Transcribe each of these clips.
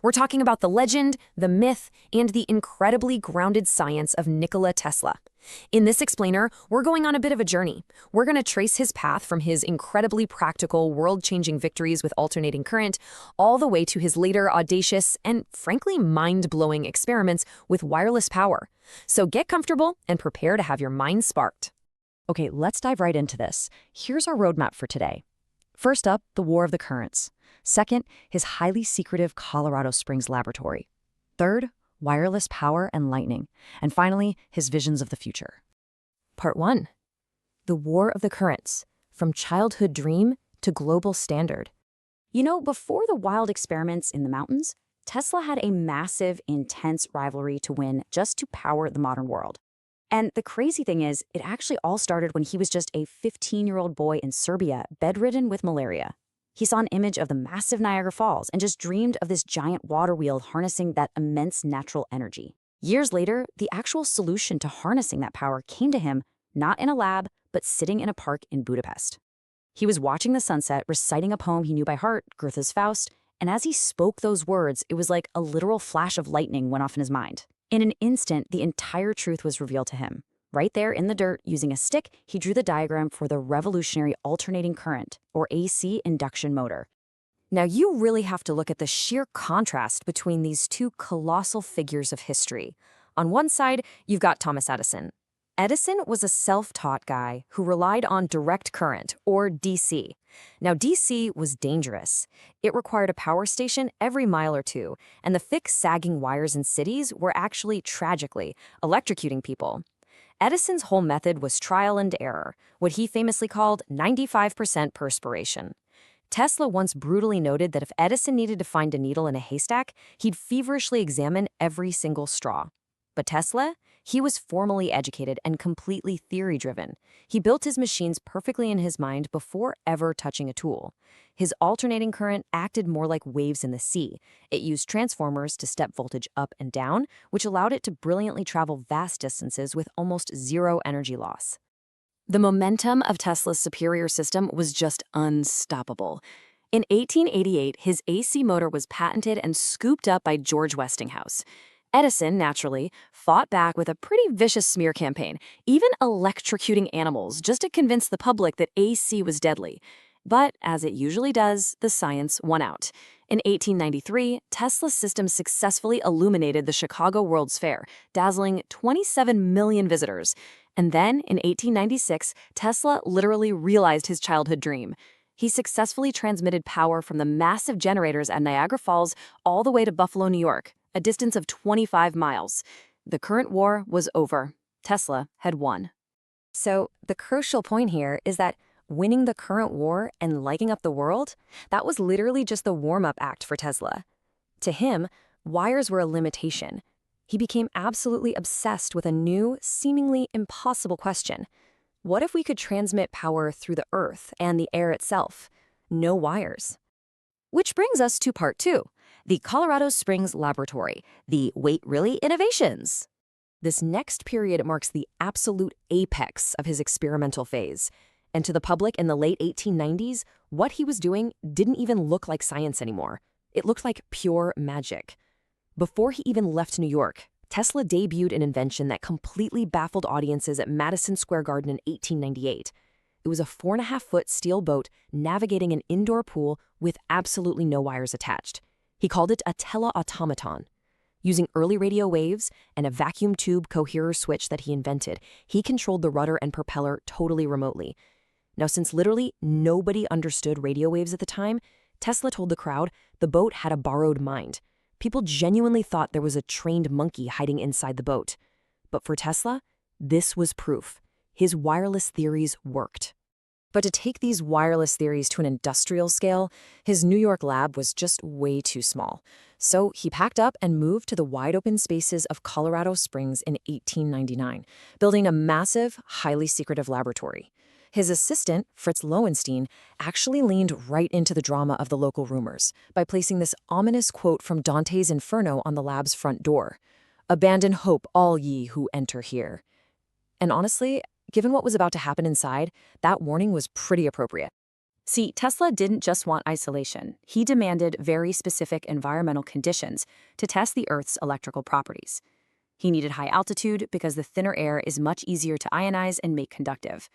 We're talking about the legend, the myth, and the incredibly grounded science of Nikola Tesla. In this explainer, we're going on a bit of a journey. We're going to trace his path from his incredibly practical, world-changing victories with alternating current, all the way to his later audacious and, frankly, mind-blowing experiments with wireless power. So get comfortable and prepare to have your mind sparked. Okay, let's dive right into this. Here's our roadmap for today. First up, the War of the Currents. Second, his highly secretive Colorado Springs laboratory. Third, wireless power and lightning. And finally, his visions of the future. Part 1. The War of the Currents, from childhood dream to global standard. You know, before the wild experiments in the mountains, Tesla had a massive, intense rivalry to win just to power the modern world. And the crazy thing is, it actually all started when he was just a 15-year-old boy in Serbia, bedridden with malaria. He saw an image of the massive Niagara Falls and just dreamed of this giant water wheel harnessing that immense natural energy. Years later, the actual solution to harnessing that power came to him, not in a lab, but sitting in a park in Budapest. He was watching the sunset, reciting a poem he knew by heart, Goethe's Faust, and as he spoke those words, it was like a literal flash of lightning went off in his mind. In an instant, the entire truth was revealed to him. Right there in the dirt, using a stick, he drew the diagram for the revolutionary alternating current, or AC induction motor. Now you really have to look at the sheer contrast between these two colossal figures of history. On one side, you've got Thomas Edison. Edison was a self-taught guy who relied on direct current, or DC. Now, DC was dangerous. It required a power station every mile or two, and the thick, sagging wires in cities were actually, tragically, electrocuting people. Edison's whole method was trial and error, what he famously called 95% perspiration. Tesla once brutally noted that if Edison needed to find a needle in a haystack, he'd feverishly examine every single straw. But Tesla? He was formally educated and completely theory-driven. He built his machines perfectly in his mind before ever touching a tool. His alternating current acted more like waves in the sea. It used transformers to step voltage up and down, which allowed it to brilliantly travel vast distances with almost zero energy loss. The momentum of Tesla's superior system was just unstoppable. In 1888, his AC motor was patented and scooped up by George Westinghouse. Edison, naturally, fought back with a pretty vicious smear campaign, even electrocuting animals just to convince the public that AC was deadly. But, as it usually does, the science won out. In 1893, Tesla's system successfully illuminated the Chicago World's Fair, dazzling 27 million visitors. And then, in 1896, Tesla literally realized his childhood dream. He successfully transmitted power from the massive generators at Niagara Falls all the way to Buffalo, New York, a distance of 25 miles. The current war was over. Tesla had won. So the crucial point here is that winning the current war and lighting up the world, that was literally just the warm-up act for Tesla. To him, wires were a limitation. He became absolutely obsessed with a new, seemingly impossible question. What if we could transmit power through the earth and the air itself? No wires. Which brings us to part 2. The Colorado Springs Laboratory, the Wait Really innovations. This next period marks the absolute apex of his experimental phase. And to the public in the late 1890s, what he was doing didn't even look like science anymore. It looked like pure magic. Before he even left New York, Tesla debuted an invention that completely baffled audiences at Madison Square Garden in 1898. It was a 4.5-foot steel boat navigating an indoor pool with absolutely no wires attached. He called it a teleautomaton. Using early radio waves and a vacuum tube coherer switch that he invented, he controlled the rudder and propeller totally remotely. Now, since literally nobody understood radio waves at the time, Tesla told the crowd the boat had a borrowed mind. People genuinely thought there was a trained monkey hiding inside the boat. But for Tesla, this was proof. His wireless theories worked. But to take these wireless theories to an industrial scale, his New York lab was just way too small. So he packed up and moved to the wide-open spaces of Colorado Springs in 1899, building a massive, highly secretive laboratory. His assistant, Fritz Lowenstein, actually leaned right into the drama of the local rumors by placing this ominous quote from Dante's Inferno on the lab's front door: "Abandon hope, all ye who enter here." And honestly, given what was about to happen inside, that warning was pretty appropriate. See, Tesla didn't just want isolation. He demanded very specific environmental conditions to test the Earth's electrical properties. He needed high altitude because the thinner air is much easier to ionize and make conductive.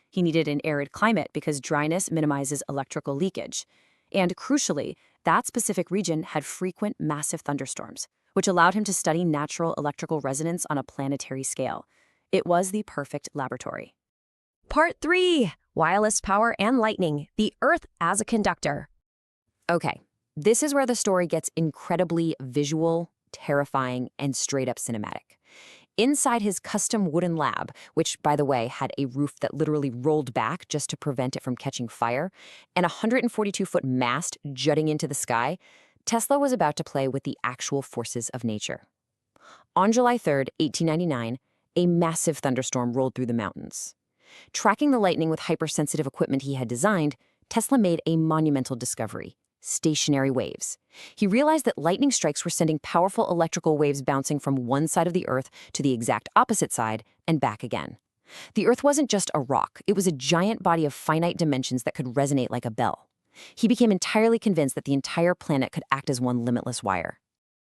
He needed an arid climate because dryness minimizes electrical leakage. And crucially, that specific region had frequent massive thunderstorms, which allowed him to study natural electrical resonance on a planetary scale. It was the perfect laboratory. Part 3. Wireless power and lightning. The Earth as a conductor. Okay, this is where the story gets incredibly visual, terrifying, and straight up cinematic. Inside his custom wooden lab, which, by the way, had a roof that literally rolled back just to prevent it from catching fire, and a 142-foot mast jutting into the sky, Tesla was about to play with the actual forces of nature. On July 3rd, 1899, a massive thunderstorm rolled through the mountains. Tracking the lightning with hypersensitive equipment he had designed, Tesla made a monumental discovery: stationary waves. He realized that lightning strikes were sending powerful electrical waves bouncing from one side of the Earth to the exact opposite side and back again. The Earth wasn't just a rock, it was a giant body of finite dimensions that could resonate like a bell. He became entirely convinced that the entire planet could act as one limitless wire.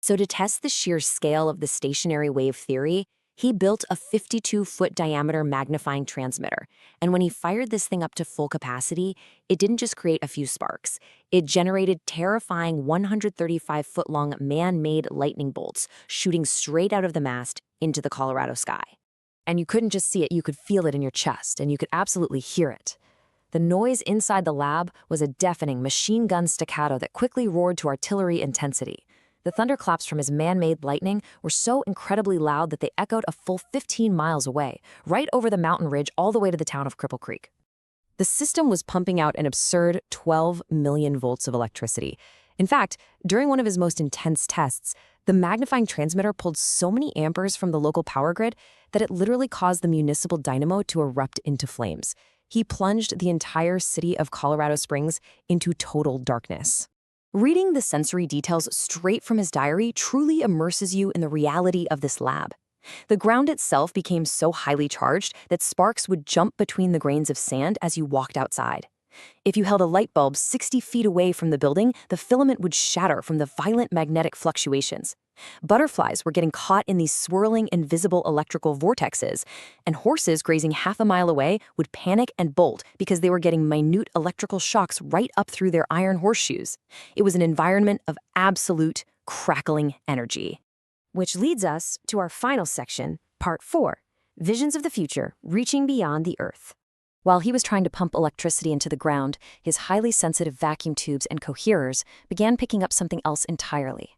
So to test the sheer scale of the stationary wave theory, he built a 52-foot diameter magnifying transmitter, and when he fired this thing up to full capacity, it didn't just create a few sparks. It generated terrifying 135-foot-long man-made lightning bolts shooting straight out of the mast into the Colorado sky. And you couldn't just see it, you could feel it in your chest, and you could absolutely hear it. The noise inside the lab was a deafening machine gun staccato that quickly roared to artillery intensity. The thunderclaps from his man-made lightning were so incredibly loud that they echoed a full 15 miles away, right over the mountain ridge all the way to the town of Cripple Creek. The system was pumping out an absurd 12 million volts of electricity. In fact, during one of his most intense tests, the magnifying transmitter pulled so many amperes from the local power grid that it literally caused the municipal dynamo to erupt into flames. He plunged the entire city of Colorado Springs into total darkness. Reading the sensory details straight from his diary truly immerses you in the reality of this lab. The ground itself became so highly charged that sparks would jump between the grains of sand as you walked outside. If you held a light bulb 60 feet away from the building, the filament would shatter from the violent magnetic fluctuations. Butterflies were getting caught in these swirling, invisible electrical vortexes, and horses grazing half a mile away would panic and bolt because they were getting minute electrical shocks right up through their iron horseshoes. It was an environment of absolute crackling energy. Which leads us to our final section, Part 4, Visions of the Future, Reaching Beyond the Earth. While he was trying to pump electricity into the ground, his highly sensitive vacuum tubes and coherers began picking up something else entirely.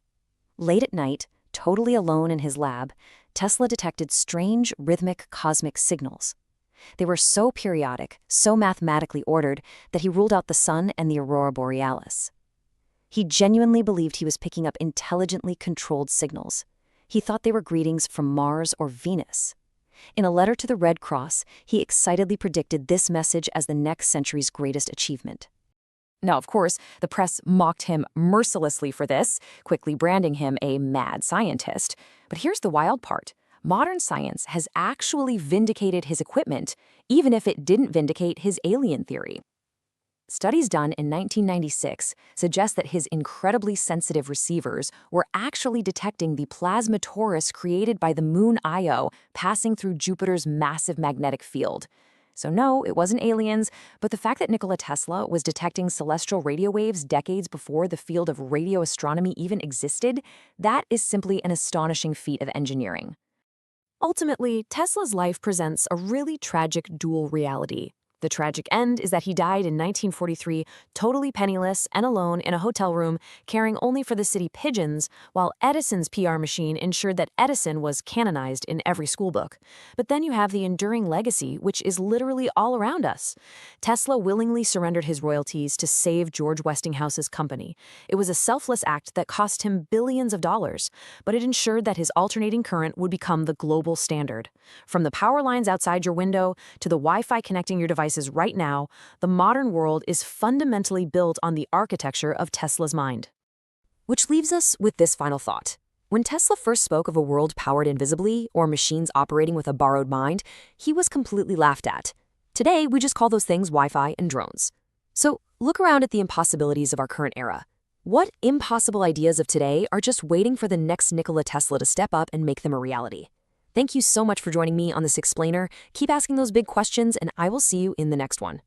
Late at night, totally alone in his lab, Tesla detected strange, rhythmic cosmic signals. They were so periodic, so mathematically ordered, that he ruled out the sun and the aurora borealis. He genuinely believed he was picking up intelligently controlled signals. He thought they were greetings from Mars or Venus. In a letter to the Red Cross, he excitedly predicted this message as the next century's greatest achievement. Now, of course, the press mocked him mercilessly for this, quickly branding him a mad scientist. But here's the wild part. Modern science has actually vindicated his equipment, even if it didn't vindicate his alien theory. Studies done in 1996 suggest that his incredibly sensitive receivers were actually detecting the plasma torus created by the moon Io passing through Jupiter's massive magnetic field. So no, it wasn't aliens, but the fact that Nikola Tesla was detecting celestial radio waves decades before the field of radio astronomy even existed, that is simply an astonishing feat of engineering. Ultimately, Tesla's life presents a really tragic dual reality. The tragic end is that he died in 1943, totally penniless and alone in a hotel room, caring only for the city pigeons, while Edison's PR machine ensured that Edison was canonized in every schoolbook. But then you have the enduring legacy, which is literally all around us. Tesla willingly surrendered his royalties to save George Westinghouse's company. It was a selfless act that cost him billions of dollars, but it ensured that his alternating current would become the global standard. From the power lines outside your window to the Wi-Fi connecting your devices right now, the modern world is fundamentally built on the architecture of Tesla's mind. Which leaves us with this final thought. When Tesla first spoke of a world powered invisibly, or machines operating with a borrowed mind, he was completely laughed at. Today, we just call those things Wi-Fi and drones. So look around at the impossibilities of our current era. What impossible ideas of today are just waiting for the next Nikola Tesla to step up and make them a reality? Thank you so much for joining me on this explainer. Keep asking those big questions, and I will see you in the next one.